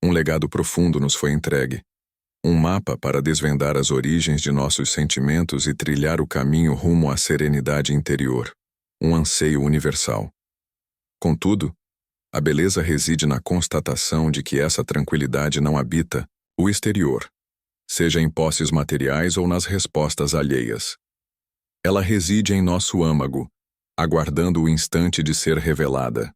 Um legado profundo nos foi entregue. Um mapa para desvendar as origens de nossos sentimentos e trilhar o caminho rumo à serenidade interior. Um anseio universal. Contudo, a beleza reside na constatação de que essa tranquilidade não habita o exterior, seja em posses materiais ou nas respostas alheias. Ela reside em nosso âmago, aguardando o instante de ser revelada.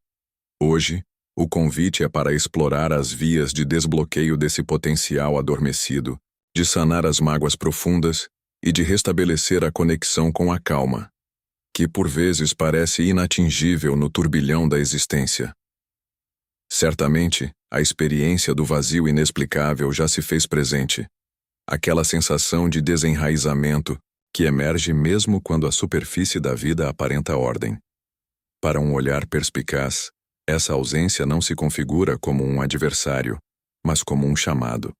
Hoje, o convite é para explorar as vias de desbloqueio desse potencial adormecido, de sanar as mágoas profundas e de restabelecer a conexão com a calma, que por vezes parece inatingível no turbilhão da existência. Certamente, a experiência do vazio inexplicável já se fez presente. Aquela sensação de desenraizamento que emerge mesmo quando a superfície da vida aparenta ordem. Para um olhar perspicaz, essa ausência não se configura como um adversário, mas como um chamado.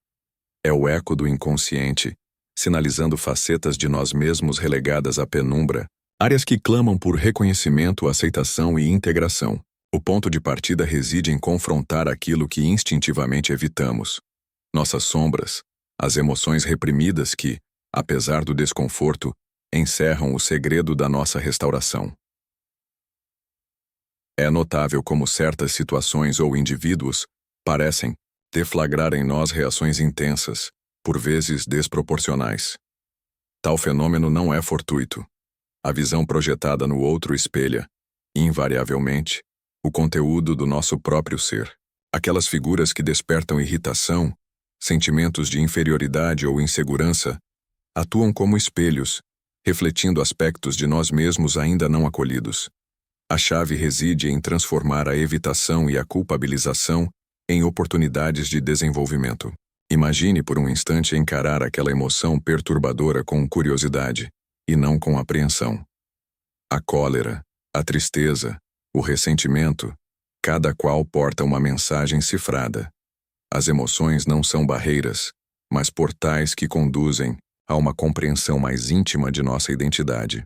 É o eco do inconsciente, sinalizando facetas de nós mesmos relegadas à penumbra, áreas que clamam por reconhecimento, aceitação e integração. O ponto de partida reside em confrontar aquilo que instintivamente evitamos. Nossas sombras, as emoções reprimidas que, apesar do desconforto, encerram o segredo da nossa restauração. É notável como certas situações ou indivíduos parecem deflagrar em nós reações intensas, por vezes desproporcionais. Tal fenômeno não é fortuito. A visão projetada no outro espelha, invariavelmente, o conteúdo do nosso próprio ser. Aquelas figuras que despertam irritação, sentimentos de inferioridade ou insegurança, atuam como espelhos, refletindo aspectos de nós mesmos ainda não acolhidos. A chave reside em transformar a evitação e a culpabilização em oportunidades de desenvolvimento. Imagine por um instante encarar aquela emoção perturbadora com curiosidade, e não com apreensão. A cólera, a tristeza, o ressentimento, cada qual porta uma mensagem cifrada. As emoções não são barreiras, mas portais que conduzem a uma compreensão mais íntima de nossa identidade.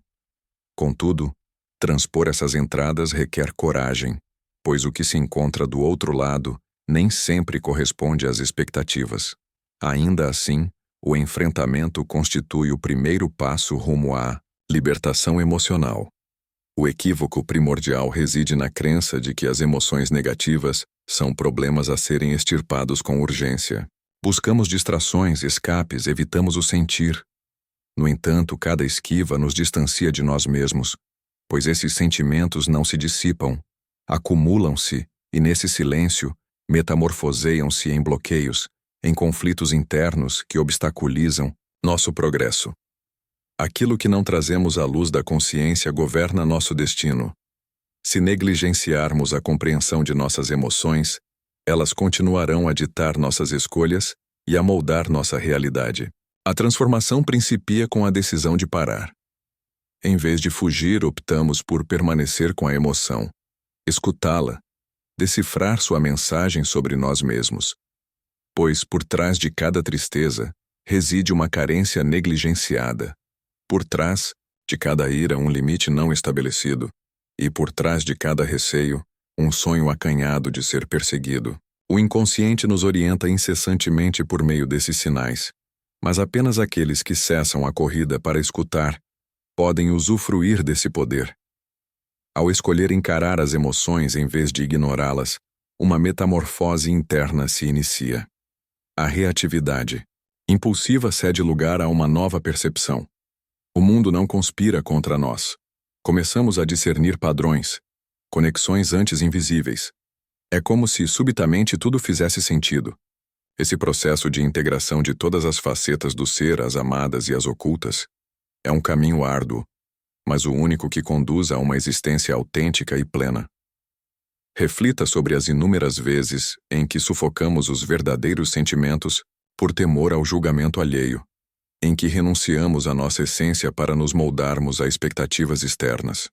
Contudo, transpor essas entradas requer coragem, pois o que se encontra do outro lado nem sempre corresponde às expectativas. Ainda assim, o enfrentamento constitui o primeiro passo rumo à libertação emocional. O equívoco primordial reside na crença de que as emoções negativas são problemas a serem extirpados com urgência. Buscamos distrações, escapes, evitamos o sentir. No entanto, cada esquiva nos distancia de nós mesmos, pois esses sentimentos não se dissipam, acumulam-se e, nesse silêncio, metamorfoseiam-se em bloqueios, em conflitos internos que obstaculizam nosso progresso. Aquilo que não trazemos à luz da consciência governa nosso destino. Se negligenciarmos a compreensão de nossas emoções, elas continuarão a ditar nossas escolhas e a moldar nossa realidade. A transformação principia com a decisão de parar. Em vez de fugir, optamos por permanecer com a emoção, escutá-la, decifrar sua mensagem sobre nós mesmos. Pois por trás de cada tristeza reside uma carência negligenciada. Por trás de cada ira, um limite não estabelecido, e por trás de cada receio, um sonho acanhado de ser perseguido. O inconsciente nos orienta incessantemente por meio desses sinais, mas apenas aqueles que cessam a corrida para escutar podem usufruir desse poder. Ao escolher encarar as emoções em vez de ignorá-las, uma metamorfose interna se inicia. A reatividade impulsiva cede lugar a uma nova percepção. O mundo não conspira contra nós. Começamos a discernir padrões, conexões antes invisíveis. É como se subitamente tudo fizesse sentido. Esse processo de integração de todas as facetas do ser, as amadas e as ocultas, é um caminho árduo, mas o único que conduz a uma existência autêntica e plena. Reflita sobre as inúmeras vezes em que sufocamos os verdadeiros sentimentos por temor ao julgamento alheio, em que renunciamos à nossa essência para nos moldarmos a expectativas externas.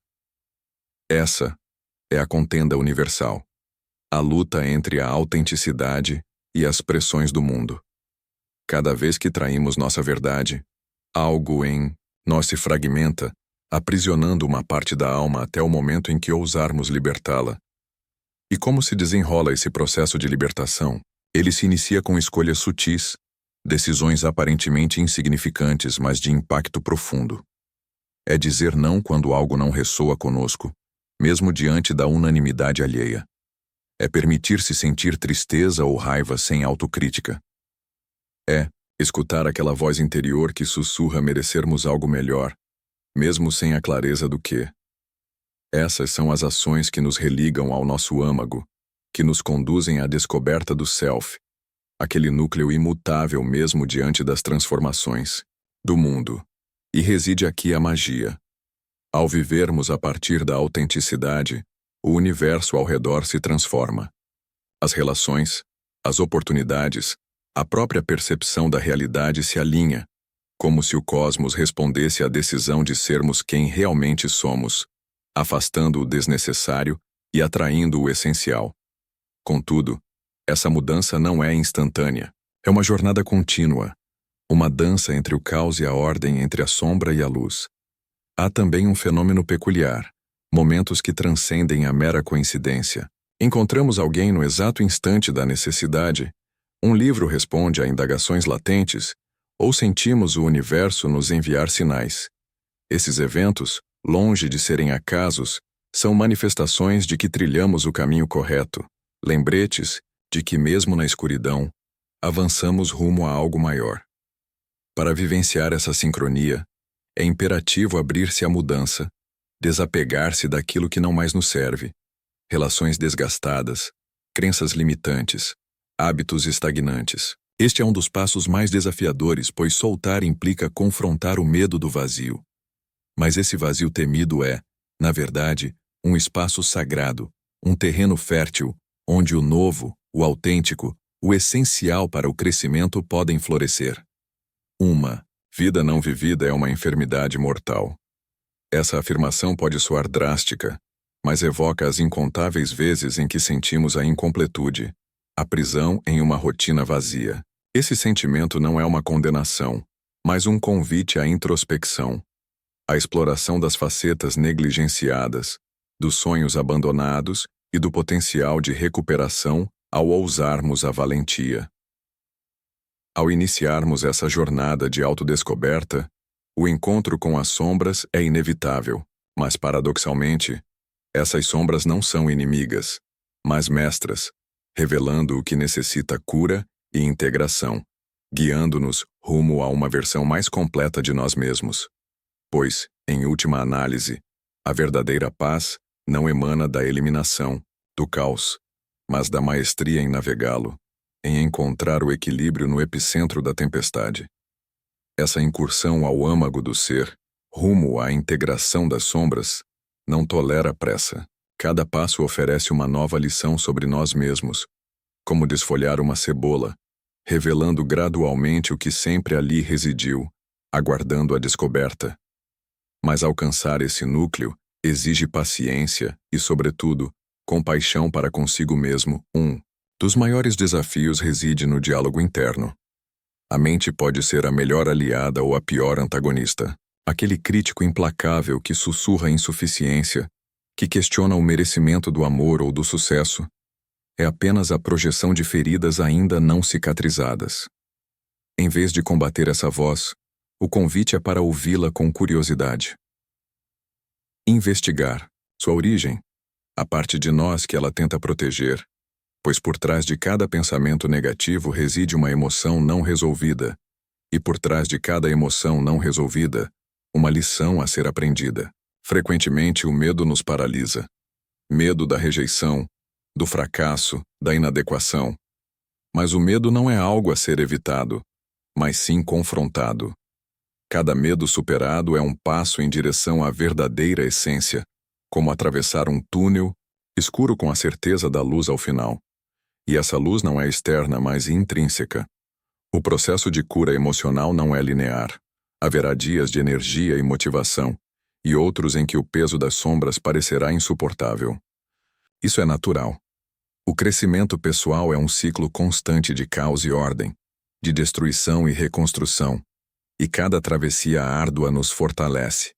Essa é a contenda universal, a luta entre a autenticidade e as pressões do mundo. Cada vez que traímos nossa verdade, algo em nós se fragmenta, aprisionando uma parte da alma até o momento em que ousarmos libertá-la. E como se desenrola esse processo de libertação? Ele se inicia com escolhas sutis, decisões aparentemente insignificantes, mas de impacto profundo. É dizer não quando algo não ressoa conosco, mesmo diante da unanimidade alheia. É permitir-se sentir tristeza ou raiva sem autocrítica. É escutar aquela voz interior que sussurra merecermos algo melhor, mesmo sem a clareza do que. Essas são as ações que nos religam ao nosso âmago, que nos conduzem à descoberta do self, aquele núcleo imutável mesmo diante das transformações do mundo. E reside aqui a magia. Ao vivermos a partir da autenticidade, o universo ao redor se transforma. As relações, as oportunidades, a própria percepção da realidade se alinha, como se o cosmos respondesse à decisão de sermos quem realmente somos, afastando o desnecessário e atraindo o essencial. Contudo, essa mudança não é instantânea. É uma jornada contínua, uma dança entre o caos e a ordem, entre a sombra e a luz. Há também um fenômeno peculiar, momentos que transcendem a mera coincidência. Encontramos alguém no exato instante da necessidade, um livro responde a indagações latentes, ou sentimos o universo nos enviar sinais. Esses eventos, longe de serem acasos, são manifestações de que trilhamos o caminho correto, lembretes de que, mesmo na escuridão, avançamos rumo a algo maior. Para vivenciar essa sincronia, é imperativo abrir-se à mudança, desapegar-se daquilo que não mais nos serve, relações desgastadas, crenças limitantes, hábitos estagnantes. Este é um dos passos mais desafiadores, pois soltar implica confrontar o medo do vazio. Mas esse vazio temido é, na verdade, um espaço sagrado, um terreno fértil, onde o novo, o autêntico, o essencial para o crescimento podem florescer. Uma vida não vivida é uma enfermidade mortal. Essa afirmação pode soar drástica, mas evoca as incontáveis vezes em que sentimos a incompletude, a prisão em uma rotina vazia. Esse sentimento não é uma condenação, mas um convite à introspecção, à exploração das facetas negligenciadas, dos sonhos abandonados e do potencial de recuperação ao ousarmos a valentia. Ao iniciarmos essa jornada de autodescoberta, o encontro com as sombras é inevitável, mas paradoxalmente, essas sombras não são inimigas, mas mestras, revelando o que necessita cura e integração, guiando-nos rumo a uma versão mais completa de nós mesmos. Pois, em última análise, a verdadeira paz não emana da eliminação, do caos, mas da maestria em navegá-lo, em encontrar o equilíbrio no epicentro da tempestade. Essa incursão ao âmago do ser, rumo à integração das sombras, não tolera pressa. Cada passo oferece uma nova lição sobre nós mesmos, como desfolhar uma cebola, revelando gradualmente o que sempre ali residiu, aguardando a descoberta. Mas alcançar esse núcleo exige paciência e, sobretudo, compaixão para consigo mesmo. Um dos maiores desafios reside no diálogo interno. A mente pode ser a melhor aliada ou a pior antagonista. Aquele crítico implacável que sussurra a insuficiência, que questiona o merecimento do amor ou do sucesso, é apenas a projeção de feridas ainda não cicatrizadas. Em vez de combater essa voz, o convite é para ouvi-la com curiosidade. Investigar sua origem, a parte de nós que ela tenta proteger, pois por trás de cada pensamento negativo reside uma emoção não resolvida, e por trás de cada emoção não resolvida, uma lição a ser aprendida. Frequentemente o medo nos paralisa. Medo da rejeição, do fracasso, da inadequação. Mas o medo não é algo a ser evitado, mas sim confrontado. Cada medo superado é um passo em direção à verdadeira essência, como atravessar um túnel, escuro com a certeza da luz ao final. E essa luz não é externa, mas intrínseca. O processo de cura emocional não é linear. Haverá dias de energia e motivação, e outros em que o peso das sombras parecerá insuportável. Isso é natural. O crescimento pessoal é um ciclo constante de caos e ordem, de destruição e reconstrução, e cada travessia árdua nos fortalece,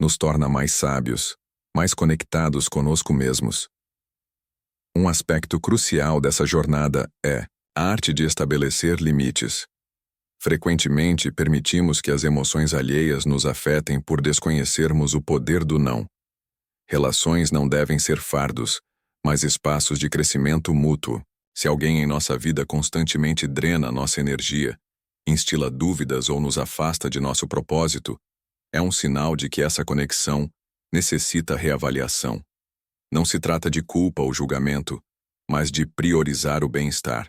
nos torna mais sábios, mais conectados conosco mesmos. Um aspecto crucial dessa jornada é A arte de estabelecer limites. Frequentemente permitimos que as emoções alheias nos afetem por desconhecermos o poder do não. Relações não devem ser fardos, mas espaços de crescimento mútuo. Se alguém em nossa vida constantemente drena nossa energia, instila dúvidas ou nos afasta de nosso propósito, é um sinal de que essa conexão necessita reavaliação. Não se trata de culpa ou julgamento, mas de priorizar o bem-estar.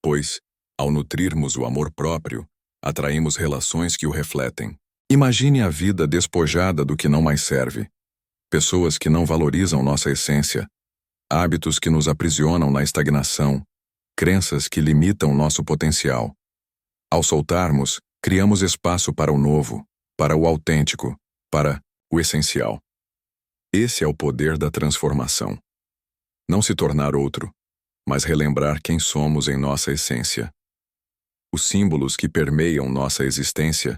Pois, ao nutrirmos o amor próprio, atraímos relações que o refletem. Imagine a vida despojada do que não mais serve. Pessoas que não valorizam nossa essência, hábitos que nos aprisionam na estagnação, crenças que limitam nosso potencial. Ao soltarmos, criamos espaço para o novo, para o autêntico, para o essencial. Esse é o poder da transformação. Não se tornar outro, mas relembrar quem somos em nossa essência. Os símbolos que permeiam nossa existência,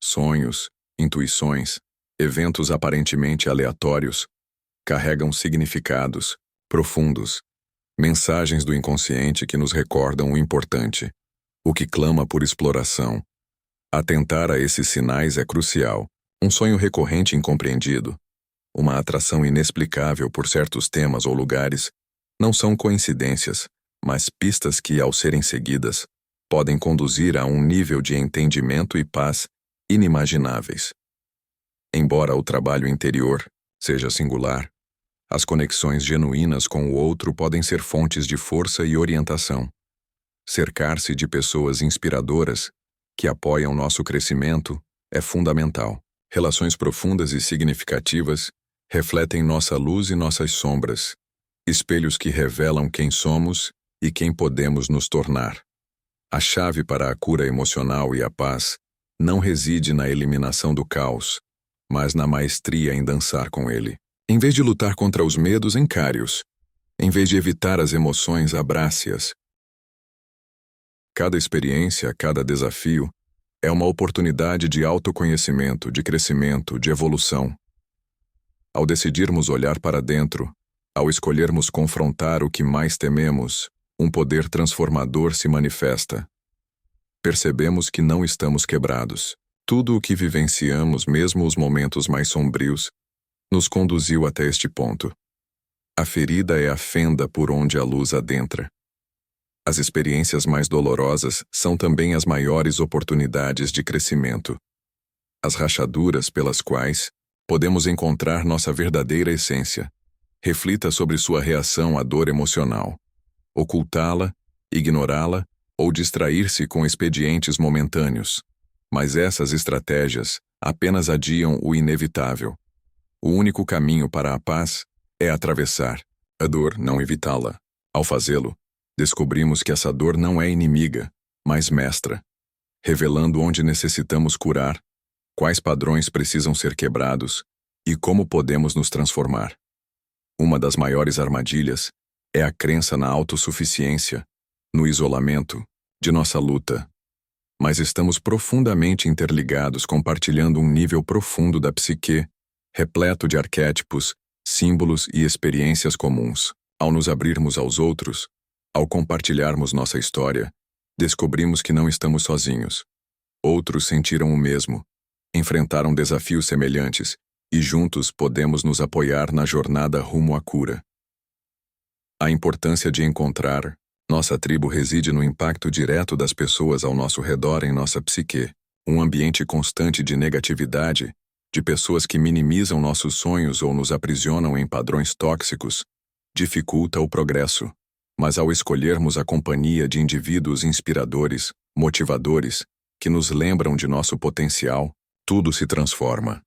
sonhos, intuições, eventos aparentemente aleatórios, carregam significados profundos, mensagens do inconsciente que nos recordam o importante, o que clama por exploração. Atentar a esses sinais é crucial. Um sonho recorrente incompreendido, uma atração inexplicável por certos temas ou lugares, não são coincidências, mas pistas que, ao serem seguidas, podem conduzir a um nível de entendimento e paz inimagináveis. Embora o trabalho interior seja singular, as conexões genuínas com o outro podem ser fontes de força e orientação. Cercar-se de pessoas inspiradoras que apoiam nosso crescimento é fundamental. Relações profundas e significativas refletem nossa luz e nossas sombras, espelhos que revelam quem somos e quem podemos nos tornar. A chave para a cura emocional e a paz não reside na eliminação do caos, mas na maestria em dançar com ele. Em vez de lutar contra os medos, encare-os. Em vez de evitar as emoções, abrace-as. Cada experiência, cada desafio, é uma oportunidade de autoconhecimento, de crescimento, de evolução. Ao decidirmos olhar para dentro, ao escolhermos confrontar o que mais tememos, um poder transformador se manifesta. Percebemos que não estamos quebrados. Tudo o que vivenciamos, mesmo os momentos mais sombrios, nos conduziu até este ponto. A ferida é a fenda por onde a luz adentra. As experiências mais dolorosas são também as maiores oportunidades de crescimento. As rachaduras pelas quais podemos encontrar nossa verdadeira essência. Reflita sobre sua reação à dor emocional. Ocultá-la, ignorá-la ou distrair-se com expedientes momentâneos. Mas essas estratégias apenas adiam o inevitável. O único caminho para a paz é atravessar a dor, não evitá-la. Ao fazê-lo, descobrimos que essa dor não é inimiga, mas mestra, revelando onde necessitamos curar, quais padrões precisam ser quebrados e como podemos nos transformar. Uma das maiores armadilhas é a crença na autossuficiência, no isolamento de nossa luta. Mas estamos profundamente interligados, compartilhando um nível profundo da psique, repleto de arquétipos, símbolos e experiências comuns. Ao nos abrirmos aos outros, ao compartilharmos nossa história, descobrimos que não estamos sozinhos. Outros sentiram o mesmo, enfrentaram desafios semelhantes, e juntos podemos nos apoiar na jornada rumo à cura. A importância de encontrar nossa tribo reside no impacto direto das pessoas ao nosso redor em nossa psique. Um ambiente constante de negatividade, de pessoas que minimizam nossos sonhos ou nos aprisionam em padrões tóxicos, dificulta o progresso. Mas ao escolhermos a companhia de indivíduos inspiradores, motivadores, que nos lembram de nosso potencial, tudo se transforma.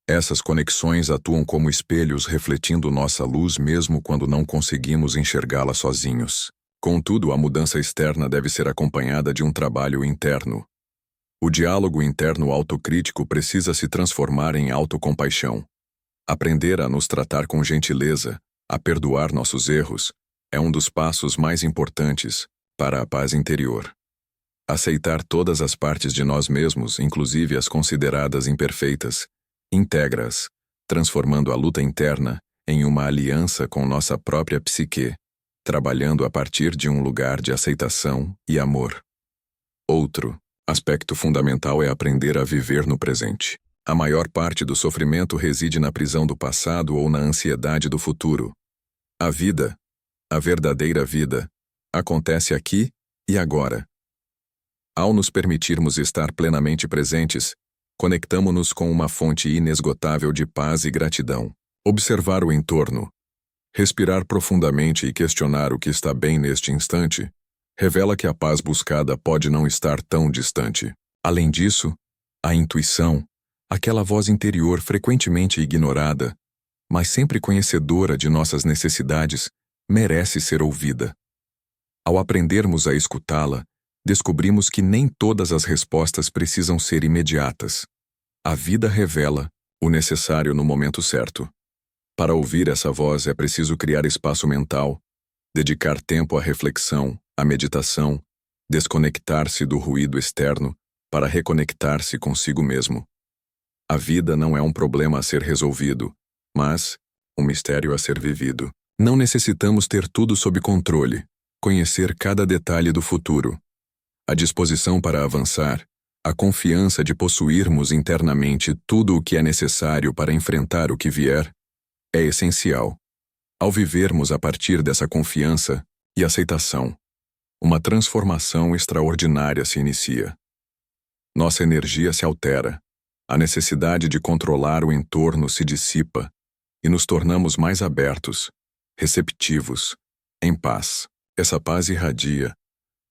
Essas conexões atuam como espelhos refletindo nossa luz mesmo quando não conseguimos enxergá-la sozinhos. Contudo, a mudança externa deve ser acompanhada de um trabalho interno. O diálogo interno autocrítico precisa se transformar em autocompaixão. Aprender a nos tratar com gentileza, a perdoar nossos erros, é um dos passos mais importantes para a paz interior. Aceitar todas as partes de nós mesmos, inclusive as consideradas imperfeitas, integra-as, transformando a luta interna em uma aliança com nossa própria psique. trabalhando a partir de um lugar de aceitação e amor. Outro aspecto fundamental é aprender a viver no presente. A maior parte do sofrimento reside na prisão do passado ou na ansiedade do futuro. A vida, a verdadeira vida, acontece aqui e agora. Ao nos permitirmos estar plenamente presentes, conectamo-nos com uma fonte inesgotável de paz e gratidão. Observar o entorno, respirar profundamente e questionar o que está bem neste instante, revela que a paz buscada pode não estar tão distante. Além disso, a intuição, aquela voz interior frequentemente ignorada, mas sempre conhecedora de nossas necessidades, merece ser ouvida. Ao aprendermos a escutá-la, descobrimos que nem todas as respostas precisam ser imediatas. A vida revela o necessário no momento certo. Para ouvir essa voz é preciso criar espaço mental, dedicar tempo à reflexão, à meditação, desconectar-se do ruído externo para reconectar-se consigo mesmo. A vida não é um problema a ser resolvido, mas um mistério a ser vivido. Não necessitamos ter tudo sob controle, conhecer cada detalhe do futuro. A disposição para avançar, a confiança de possuirmos internamente tudo o que é necessário para enfrentar o que vier, é essencial. Ao vivermos a partir dessa confiança e aceitação, uma transformação extraordinária se inicia. Nossa energia se altera, a necessidade de controlar o entorno se dissipa e nos tornamos mais abertos, receptivos, em paz. Essa paz irradia,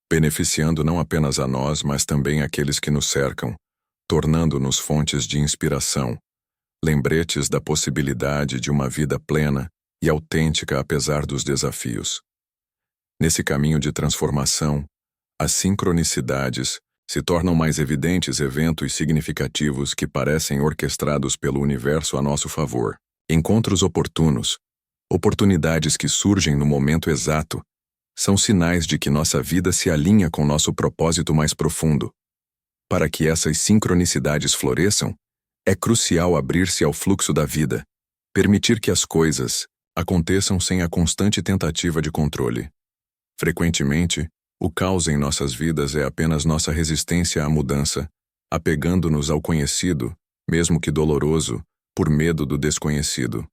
beneficiando não apenas a nós, mas também aqueles que nos cercam, tornando-nos fontes de inspiração, lembretes da possibilidade de uma vida plena e autêntica apesar dos desafios. Nesse caminho de transformação, as sincronicidades se tornam mais evidentes eventos significativos que parecem orquestrados pelo universo a nosso favor. Encontros oportunos, oportunidades que surgem no momento exato, são sinais de que nossa vida se alinha com nosso propósito mais profundo. Para que essas sincronicidades floresçam, é crucial abrir-se ao fluxo da vida, permitir que as coisas aconteçam sem a constante tentativa de controle. Frequentemente, o caos em nossas vidas é apenas nossa resistência à mudança, apegando-nos ao conhecido, mesmo que doloroso, por medo do desconhecido.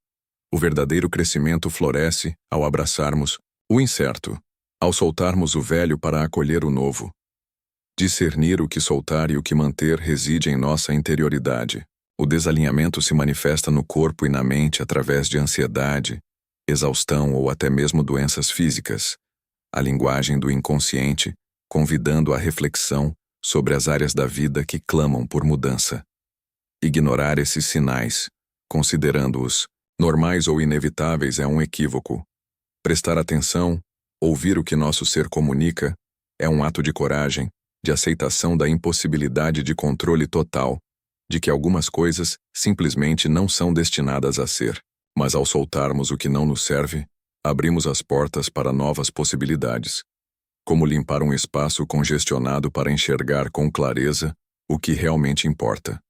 O verdadeiro crescimento floresce ao abraçarmos o incerto, ao soltarmos o velho para acolher o novo. Discernir o que soltar e o que manter reside em nossa interioridade. O desalinhamento se manifesta no corpo e na mente através de ansiedade, exaustão ou até mesmo doenças físicas. A linguagem do inconsciente, convidando a reflexão sobre as áreas da vida que clamam por mudança. Ignorar esses sinais, considerando-os normais ou inevitáveis, é um equívoco. Prestar atenção, ouvir o que nosso ser comunica, é um ato de coragem, de aceitação da impossibilidade de controle total, de que algumas coisas simplesmente não são destinadas a ser. Mas ao soltarmos o que não nos serve, abrimos as portas para novas possibilidades. Como limpar um espaço congestionado para enxergar com clareza o que realmente importa.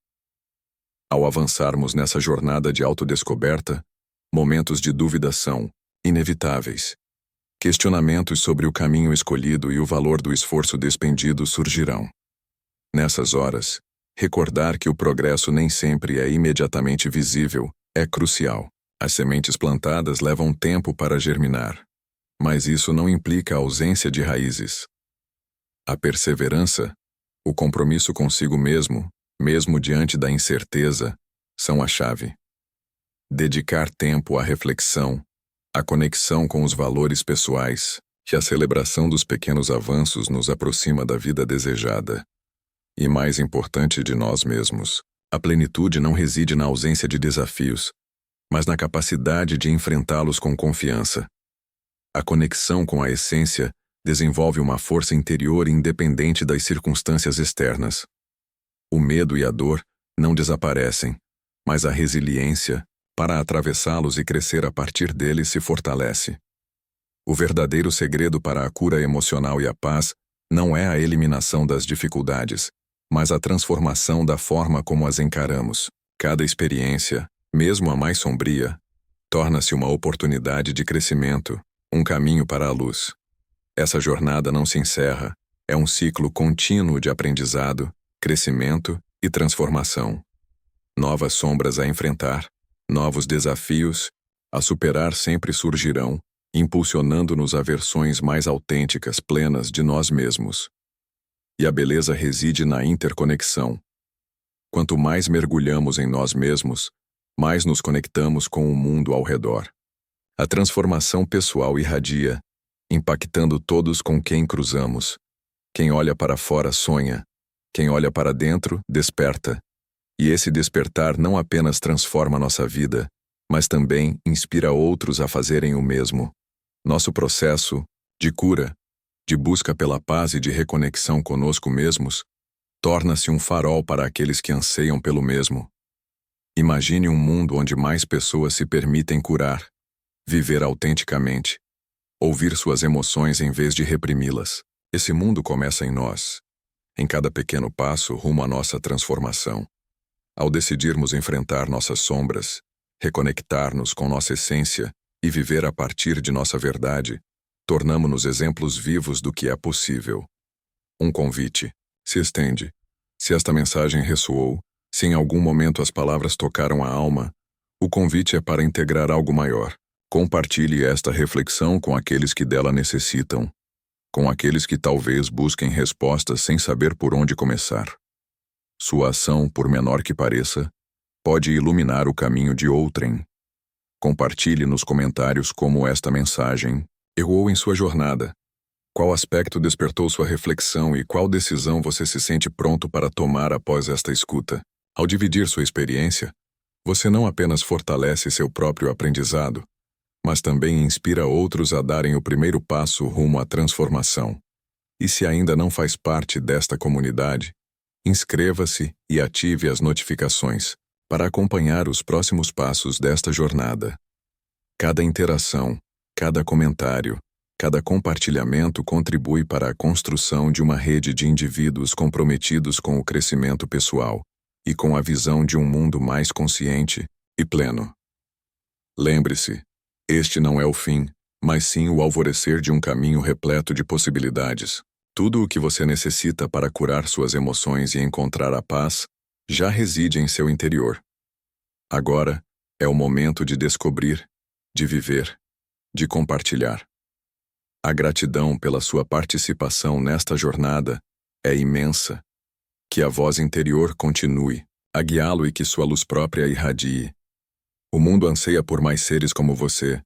Ao avançarmos nessa jornada de autodescoberta, momentos de dúvida são inevitáveis. Questionamentos sobre o caminho escolhido e o valor do esforço despendido surgirão. Nessas horas, recordar que o progresso nem sempre é imediatamente visível é crucial. As sementes plantadas levam tempo para germinar, mas isso não implica a ausência de raízes. A perseverança, o compromisso consigo mesmo, mesmo diante da incerteza, são a chave. Dedicar tempo à reflexão, à conexão com os valores pessoais, que a celebração dos pequenos avanços nos aproxima da vida desejada. E mais importante, de nós mesmos, a plenitude não reside na ausência de desafios, mas na capacidade de enfrentá-los com confiança. A conexão com a essência desenvolve uma força interior independente das circunstâncias externas. O medo e a dor não desaparecem, mas a resiliência, para atravessá-los e crescer a partir deles, se fortalece. O verdadeiro segredo para a cura emocional e a paz não é a eliminação das dificuldades, mas a transformação da forma como as encaramos. Cada experiência, mesmo a mais sombria, torna-se uma oportunidade de crescimento, Um caminho para a luz. Essa jornada não se encerra, é um ciclo contínuo de aprendizado, crescimento e transformação. Novas sombras a enfrentar, novos desafios a superar sempre surgirão, impulsionando-nos a versões mais autênticas, plenas de nós mesmos. E a beleza reside na interconexão. Quanto mais mergulhamos em nós mesmos, mais nos conectamos com o mundo ao redor. A transformação pessoal irradia, impactando todos com quem cruzamos. Quem olha para fora sonha, quem olha para dentro desperta. E esse despertar não apenas transforma nossa vida, mas também inspira outros a fazerem o mesmo. Nosso processo de cura, de busca pela paz e de reconexão conosco mesmos, torna-se um farol para aqueles que anseiam pelo mesmo. Imagine um mundo onde mais pessoas se permitem curar, viver autenticamente, ouvir suas emoções em vez de reprimi-las. Esse mundo começa em nós, em cada pequeno passo rumo à nossa transformação. Ao decidirmos enfrentar nossas sombras, reconectar-nos com nossa essência e viver a partir de nossa verdade, tornamo-nos exemplos vivos do que é possível. Um convite se estende. Se esta mensagem ressoou, se em algum momento as palavras tocaram a alma, o convite é para integrar algo maior. Compartilhe esta reflexão com aqueles que dela necessitam, com aqueles que talvez busquem respostas sem saber por onde começar. Sua ação, por menor que pareça, pode iluminar o caminho de outrem. Compartilhe nos comentários como esta mensagem ecoou em sua jornada. Qual aspecto despertou sua reflexão e qual decisão você se sente pronto para tomar após esta escuta? Ao dividir sua experiência, você não apenas fortalece seu próprio aprendizado, mas também inspira outros a darem o primeiro passo rumo à transformação. E se ainda não faz parte desta comunidade, inscreva-se e ative as notificações para acompanhar os próximos passos desta jornada. Cada interação, cada comentário, cada compartilhamento contribui para a construção de uma rede de indivíduos comprometidos com o crescimento pessoal e com a visão de um mundo mais consciente e pleno. Lembre-se, este não é o fim, mas sim o alvorecer de um caminho repleto de possibilidades. Tudo o que você necessita para curar suas emoções e encontrar a paz já reside em seu interior. Agora é o momento de descobrir, de viver, de compartilhar. A gratidão pela sua participação nesta jornada é imensa. Que a voz interior continue a guiá-lo e que sua luz própria irradie. O mundo anseia por mais seres como você,